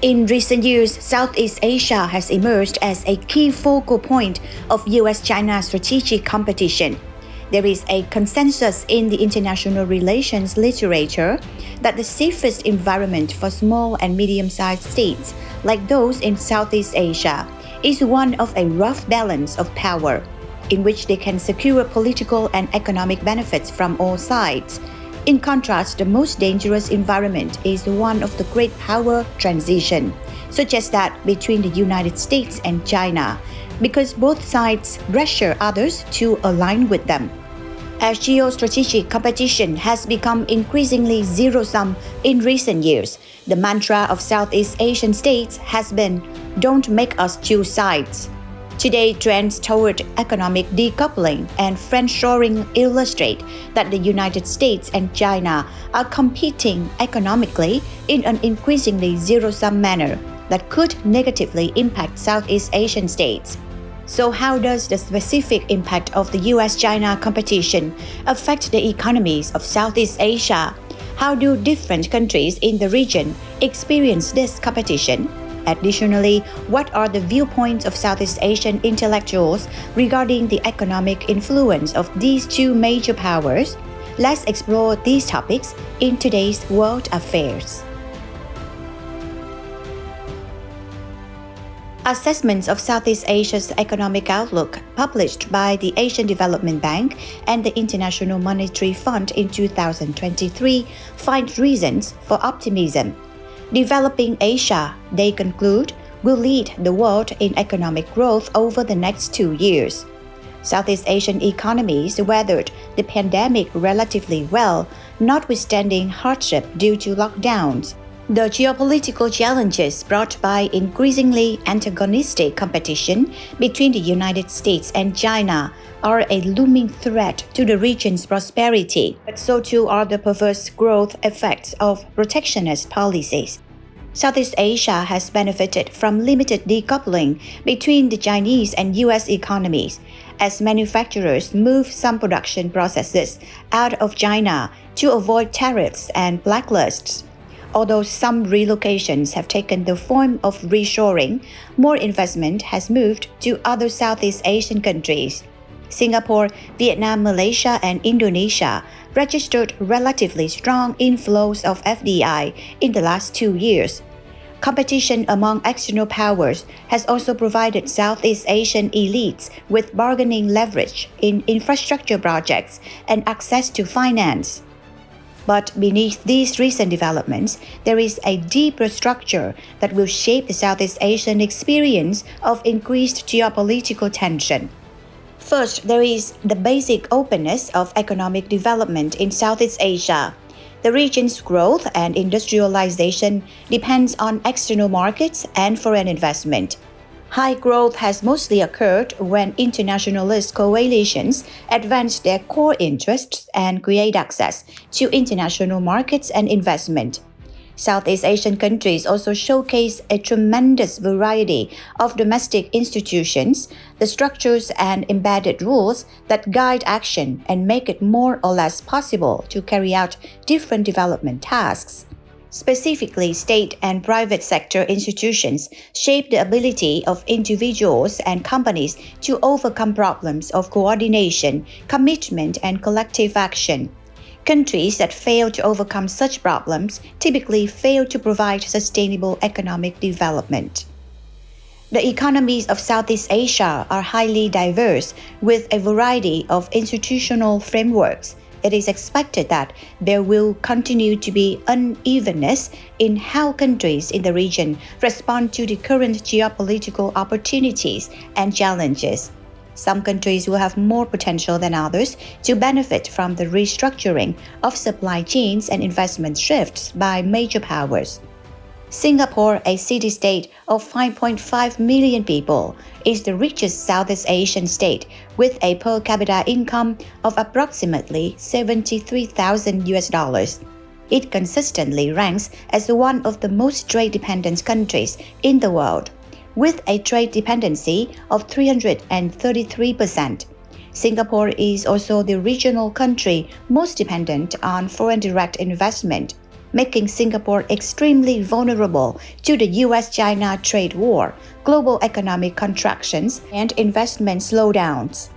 In recent years, Southeast Asia has emerged as a key focal point of US-China strategic competition. There is a consensus in the international relations literature that the safest environment for small and medium-sized states, like those in Southeast Asia, is one of a rough balance of power, in which they can secure political and economic benefits from all sides. In contrast, the most dangerous environment is one of the great power transition, such as that between the United States and China, because both sides pressure others to align with them. As geostrategic competition has become increasingly zero-sum in recent years, the mantra of Southeast Asian states has been, "Don't make us choose sides." Today, trends toward economic decoupling and friendshoring illustrate that the United States and China are competing economically in an increasingly zero-sum manner that could negatively impact Southeast Asian states. So how does the specific impact of the US-China competition affect the economies of Southeast Asia? How do different countries in the region experience this competition? Additionally, what are the viewpoints of Southeast Asian intellectuals regarding the economic influence of these two major powers? Let's explore these topics in today's World Affairs. Assessments of Southeast Asia's economic outlook, published by the Asian Development Bank and the International Monetary Fund in 2023, find reasons for optimism. Developing Asia, they conclude, will lead the world in economic growth over the next 2 years. Southeast Asian economies weathered the pandemic relatively well, notwithstanding hardship due to lockdowns. The geopolitical challenges brought by increasingly antagonistic competition between the United States and China are a looming threat to the region's prosperity, but so too are the perverse growth effects of protectionist policies. Southeast Asia has benefited from limited decoupling between the Chinese and US economies, as manufacturers move some production processes out of China to avoid tariffs and blacklists. Although some relocations have taken the form of reshoring, more investment has moved to other Southeast Asian countries. Singapore, Vietnam, Malaysia, and Indonesia registered relatively strong inflows of FDI in the last 2 years. Competition among external powers has also provided Southeast Asian elites with bargaining leverage in infrastructure projects and access to finance. But beneath these recent developments, there is a deeper structure that will shape the Southeast Asian experience of increased geopolitical tension. First, there is the basic openness of economic development in Southeast Asia. The region's growth and industrialization depends on external markets and foreign investment. High growth has mostly occurred when internationalist coalitions advance their core interests and create access to international markets and investment. Southeast Asian countries also showcase a tremendous variety of domestic institutions, the structures and embedded rules that guide action and make it more or less possible to carry out different development tasks. Specifically, state and private sector institutions shape the ability of individuals and companies to overcome problems of coordination, commitment, and collective action. Countries that fail to overcome such problems typically fail to provide sustainable economic development. The economies of Southeast Asia are highly diverse, with a variety of institutional frameworks. It is expected that there will continue to be unevenness in how countries in the region respond to the current geopolitical opportunities and challenges. Some countries will have more potential than others to benefit from the restructuring of supply chains and investment shifts by major powers. Singapore, a city-state of 5.5 million people, is the richest Southeast Asian state with a per capita income of approximately $73,000. It consistently ranks as one of the most trade-dependent countries in the world, with a trade dependency of 333%. Singapore is also the regional country most dependent on foreign direct investment. making Singapore extremely vulnerable to the US-China trade war, global economic contractions, and investment slowdowns.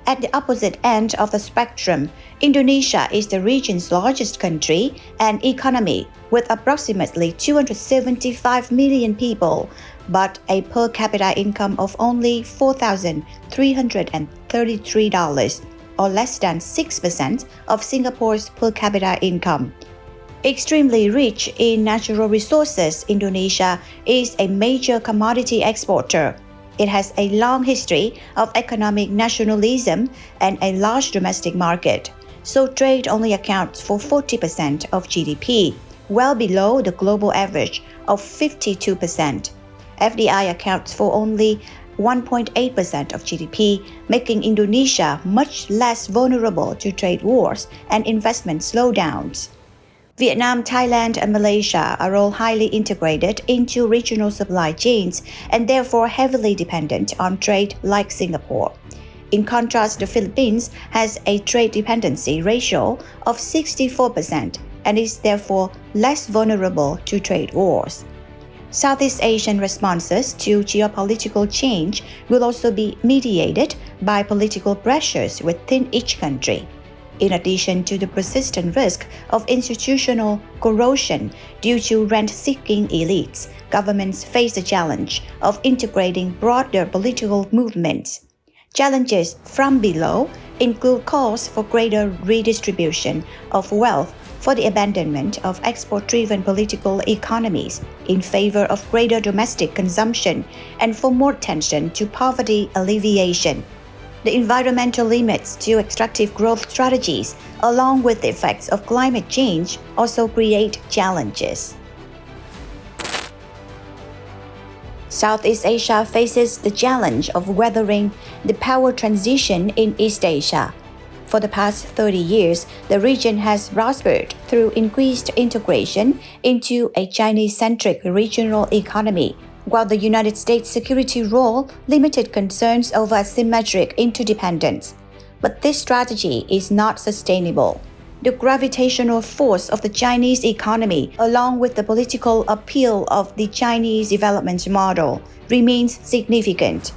At the opposite end of the spectrum, Indonesia is the region's largest country and economy with approximately 275 million people, but a per capita income of only $4,333, or less than 6% of Singapore's per capita income. Extremely rich in natural resources, Indonesia is a major commodity exporter. It has a long history of economic nationalism and a large domestic market, so trade only accounts for 40% of GDP, well below the global average of 52%. FDI accounts for only 1.8% of GDP, making Indonesia much less vulnerable to trade wars and investment slowdowns. Vietnam, Thailand, and Malaysia are all highly integrated into regional supply chains and therefore heavily dependent on trade like Singapore. In contrast, the Philippines has a trade dependency ratio of 64% and is therefore less vulnerable to trade wars. Southeast Asian responses to geopolitical change will also be mediated by political pressures within each country. In addition to the persistent risk of institutional corrosion due to rent-seeking elites, governments face the challenge of integrating broader political movements. Challenges from below include calls for greater redistribution of wealth, for the abandonment of export-driven political economies in favor of greater domestic consumption, and for more attention to poverty alleviation. The environmental limits to extractive growth strategies, along with the effects of climate change, also create challenges. Southeast Asia faces the challenge of weathering the power transition in East Asia. For the past 30 years, the region has prospered through increased integration into a Chinese-centric regional economy, while the United States' security role limited concerns over asymmetric interdependence. But this strategy is not sustainable. The gravitational force of the Chinese economy, along with the political appeal of the Chinese development model, remains significant.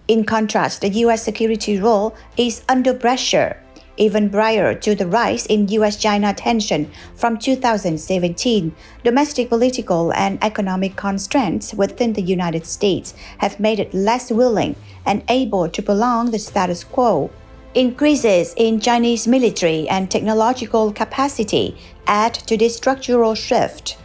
In contrast, the U.S. security role is under pressure. Even prior to the rise in US-China tension from 2017, domestic political and economic constraints within the United States have made it less willing and able to prolong the status quo. Increases in Chinese military and technological capacity add to this structural shift.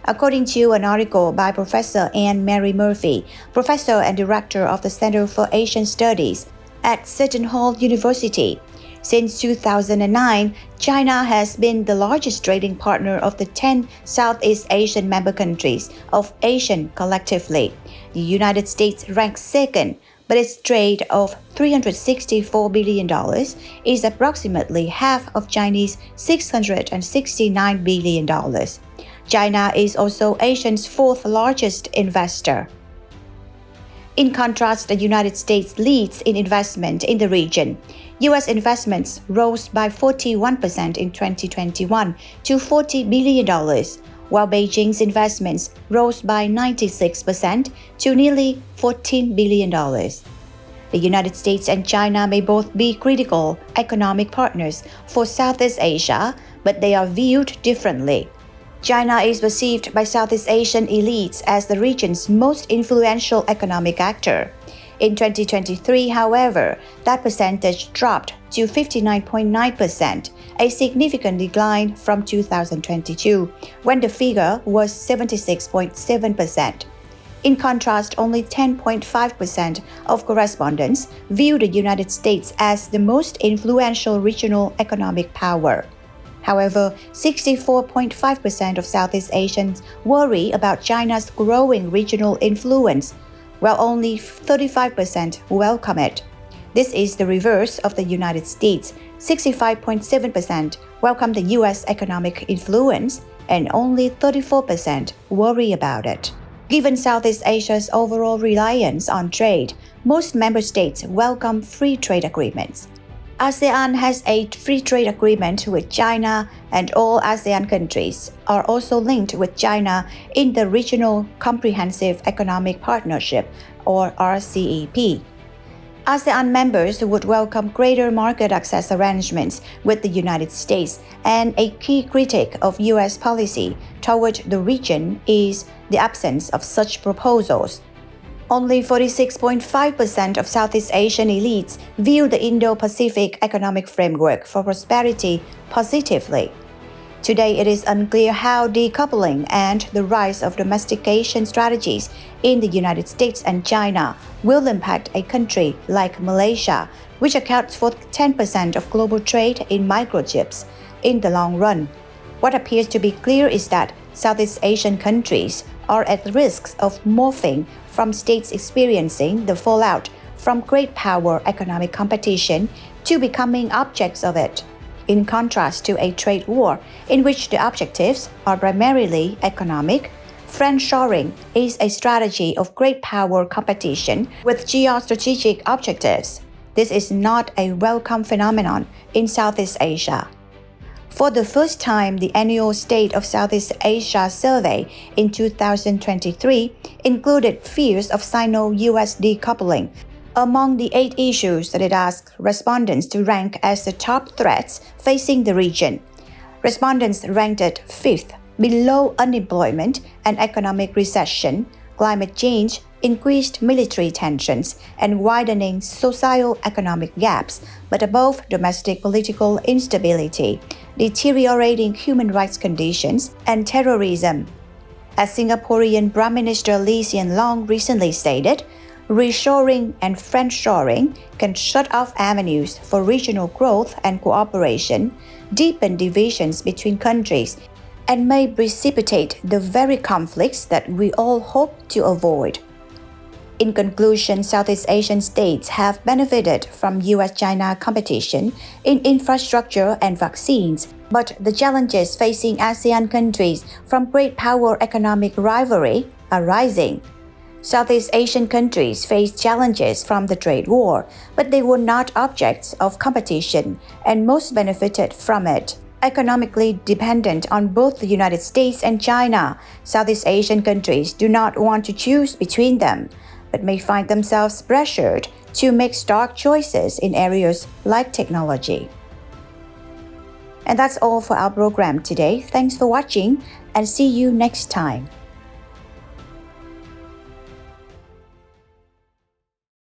According to an article by Professor Anne Mary Murphy, professor and director of the Center for Asian Studies at Seton Hall University, since 2009, China has been the largest trading partner of the 10 Southeast Asian member countries of ASEAN collectively. The United States ranks second, but its trade of $364 billion is approximately half of Chinese $669 billion. China is also Asia's fourth largest investor. In contrast, the United States leads in investment in the region. U.S. investments rose by 41% in 2021 to $40 billion, while Beijing's investments rose by 96% to nearly $14 billion. The United States and China may both be critical economic partners for Southeast Asia, but they are viewed differently. China is perceived by Southeast Asian elites as the region's most influential economic actor. In 2023, however, that percentage dropped to 59.9%, a significant decline from 2022, when the figure was 76.7%. In contrast, only 10.5% of correspondents view the United States as the most influential regional economic power. However, 64.5% of Southeast Asians worry about China's growing regional influence, while only 35% welcome it. This is the reverse of the United States. 65.7% welcome the U.S. economic influence, and only 34% worry about it. Given Southeast Asia's overall reliance on trade, most member states welcome free trade agreements. ASEAN has a free trade agreement with China, and all ASEAN countries are also linked with China in the Regional Comprehensive Economic Partnership, or RCEP. ASEAN members would welcome greater market access arrangements with the United States, and a key critic of U.S. policy toward the region is the absence of such proposals. Only 46.5% of Southeast Asian elites view the Indo-Pacific Economic Framework for Prosperity positively. Today, it is unclear how decoupling and the rise of domestication strategies in the United States and China will impact a country like Malaysia, which accounts for 10% of global trade in microchips, in the long run. What appears to be clear is that Southeast Asian countries are at risk of morphing from states experiencing the fallout from great power economic competition to becoming objects of it, in contrast to a trade war in which the objectives are primarily economic. Friendshoring is a strategy of great power competition with geostrategic objectives. This is not a welcome phenomenon in Southeast Asia. For the first time, the annual State of Southeast Asia survey in 2023 included fears of Sino-US decoupling among the 8 issues that it asked respondents to rank as the top threats facing the region. Respondents ranked it 5th, below unemployment and economic recession, climate change, increased military tensions, and widening socio-economic gaps, but above domestic political instability, deteriorating human rights conditions, and terrorism. As Singaporean Prime Minister Lee Hsien Loong recently stated, reshoring and friendshoring can shut off avenues for regional growth and cooperation, deepen divisions between countries, and may precipitate the very conflicts that we all hope to avoid. In conclusion, Southeast Asian states have benefited from US-China competition in infrastructure and vaccines, but the challenges facing ASEAN countries from great power economic rivalry are rising. Southeast Asian countries face challenges from the trade war, but they were not objects of competition and most benefited from it. Economically dependent on both the United States and China, Southeast Asian countries do not want to choose between them, but may find themselves pressured to make stark choices in areas like technology. And that's all for our program today. Thanks for watching and see you next time.